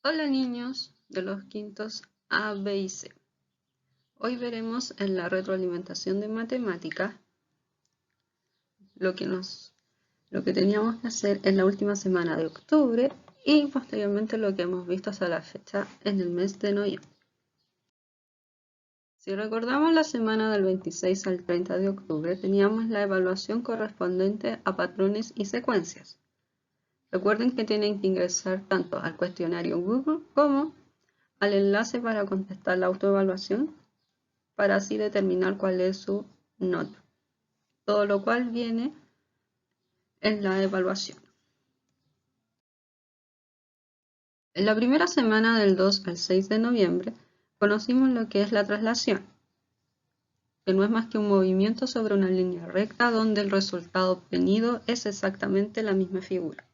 Hola niños de los quintos A, B y C. Hoy veremos en la retroalimentación de matemáticas lo que teníamos que hacer en la última semana de octubre y posteriormente lo que hemos visto hasta la fecha en el mes de noviembre. Si recordamos la semana del 26 al 30 de octubre, teníamos la evaluación correspondiente a patrones y secuencias. Recuerden que tienen que ingresar tanto al cuestionario Google como al enlace para contestar la autoevaluación, para así determinar cuál es su nota. Todo lo cual viene en la evaluación. En la primera semana del 2 al 6 de noviembre conocimos lo que es la traslación, que no es más que un movimiento sobre una línea recta donde el resultado obtenido es exactamente la misma figura.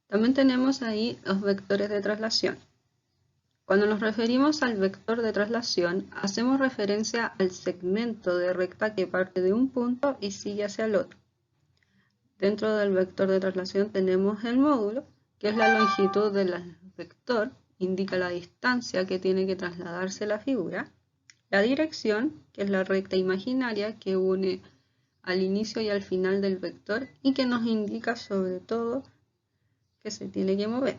También tenemos ahí los vectores de traslación. Cuando nos referimos al vector de traslación, hacemos referencia al segmento de recta que parte de un punto y sigue hacia el otro. Dentro del vector de traslación tenemos el módulo, que es la longitud del vector, indica la distancia que tiene que trasladarse la figura. La dirección, que es la recta imaginaria que une al inicio y al final del vector y que nos indica sobre todo que se tiene que mover.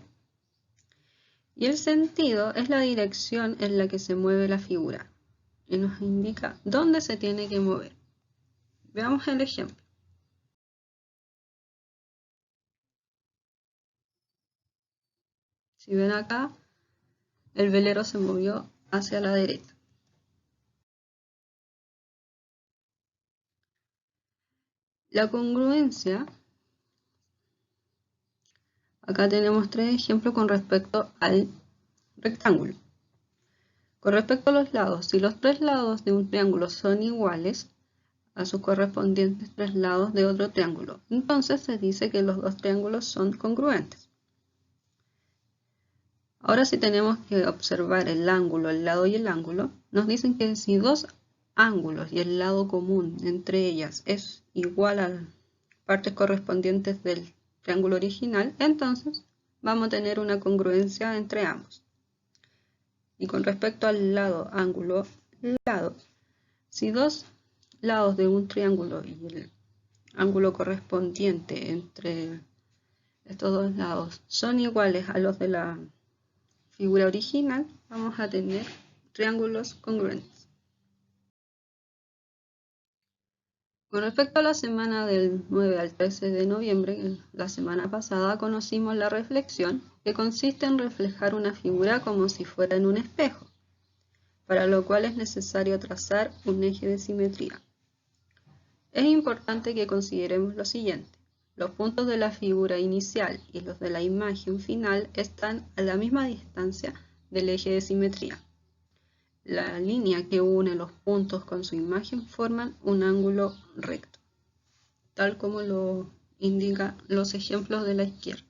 Y el sentido es la dirección en la que se mueve la figura y nos indica dónde se tiene que mover. Veamos el ejemplo. Si ven acá, el velero se movió hacia la derecha. La congruencia, acá tenemos tres ejemplos con respecto al rectángulo. Con respecto a los lados, si los tres lados de un triángulo son iguales a sus correspondientes tres lados de otro triángulo, entonces se dice que los dos triángulos son congruentes. Ahora si tenemos que observar el ángulo, el lado y el ángulo, nos dicen que si dos ángulos y el lado común entre ellas es igual a las partes correspondientes del triángulo original, entonces vamos a tener una congruencia entre ambos. Y con respecto al lado, ángulo, lado, si dos lados de un triángulo y el ángulo correspondiente entre estos dos lados son iguales a los de la figura original, vamos a tener triángulos congruentes. Con respecto a la semana del 9 al 13 de noviembre, la semana pasada conocimos la reflexión, que consiste en reflejar una figura como si fuera en un espejo, para lo cual es necesario trazar un eje de simetría. Es importante que consideremos lo siguiente. Los puntos de la figura inicial y los de la imagen final están a la misma distancia del eje de simetría. La línea que une los puntos con su imagen forman un ángulo recto, tal como lo indican los ejemplos de la izquierda.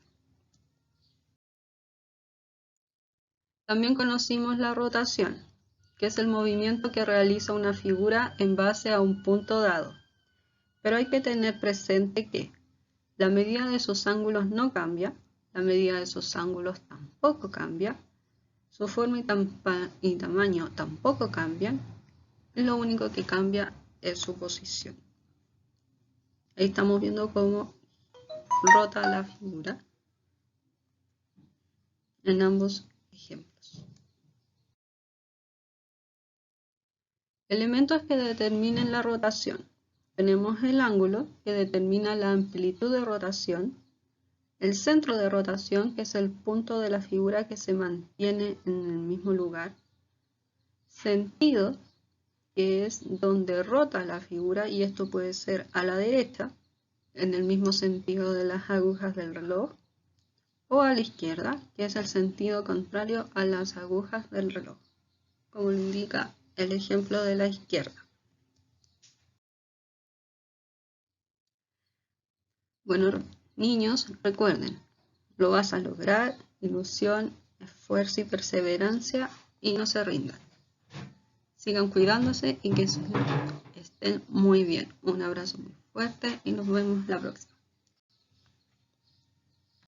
También conocimos la rotación, que es el movimiento que realiza una figura en base a un punto dado. Pero hay que tener presente que la medida de sus ángulos no cambia, la medida de sus ángulos tampoco cambia, su forma y tamaño tampoco cambian, lo único que cambia es su posición. Ahí estamos viendo cómo rota la figura en ambos ejemplos. Elementos que determinen la rotación. Tenemos el ángulo, que determina la amplitud de rotación, el centro de rotación, que es el punto de la figura que se mantiene en el mismo lugar, sentido, que es donde rota la figura, y esto puede ser a la derecha, en el mismo sentido de las agujas del reloj, o a la izquierda, que es el sentido contrario a las agujas del reloj, como lo indica el ejemplo de la izquierda. Bueno, niños, recuerden, lo vas a lograr, ilusión, esfuerzo y perseverancia, y no se rindan. Sigan cuidándose y que estén muy bien. Un abrazo muy fuerte y nos vemos la próxima.